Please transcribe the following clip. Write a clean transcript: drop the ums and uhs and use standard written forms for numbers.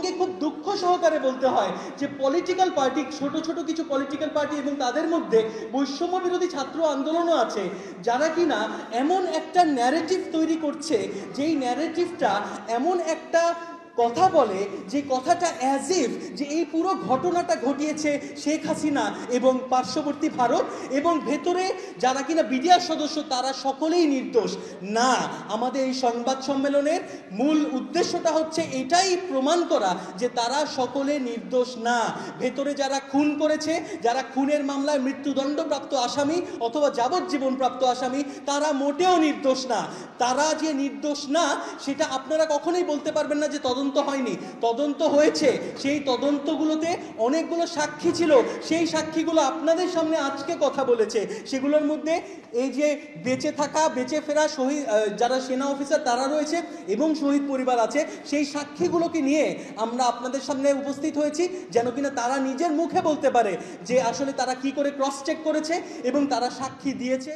আমাদেরকে খুব দুঃখ সহকারে বলতে হয় যে পলিটিক্যাল পার্টি, ছোট ছোট কিছু পলিটিক্যাল পার্টি এবং তাদের মধ্যে বৈষম্য বিরোধী ছাত্র আন্দোলনও আছে, যারা কিনা এমন একটা ন্যারেটিভ তৈরি করছে, যেই ন্যারেটিভটা এমন একটা কথা বলে যে কথাটা অ্যাজ ইফ যে এই পুরো ঘটনাটা ঘটিয়েছে শেখ হাসিনা এবং পার্শ্ববর্তী ভারত, এবং ভেতরে যারা কিনা বিডিআর সদস্য তারা সকলেই নির্দোষ। না, আমাদের এই সংবাদ সম্মেলনের মূল উদ্দেশ্যটা হচ্ছে এটাই প্রমাণ করা যে তারা সকলে নির্দোষ না। ভেতরে যারা খুন করেছে, যারা খুনের মামলায় মৃত্যুদণ্ডপ্রাপ্ত আসামি অথবা যাবজ্জীবনপ্রাপ্ত আসামি, তারা মোটেও নির্দোষ না। তারা যে নির্দোষ না সেটা আপনারা কখনোই বলতে পারবেন না যে তদন্ত হয়নি। তদন্ত হয়েছে, সেই তদন্তগুলোতে অনেকগুলো সাক্ষী ছিল, সেই সাক্ষীগুলো আপনাদের সামনে আজকে কথা বলেছে। সেগুলোর মধ্যে এই যে বেঁচে থাকা, বেঁচে ফেরা শহীদ যারা সেনা অফিসার তারা রয়েছে এবং শহীদ পরিবার আছে, সেই সাক্ষীগুলোকে নিয়ে আমরা আপনাদের সামনে উপস্থিত হয়েছি, যেন কিনা তারা নিজের মুখে বলতে পারে যে আসলে তারা কি করে ক্রস চেক করেছে এবং তারা সাক্ষী দিয়েছে।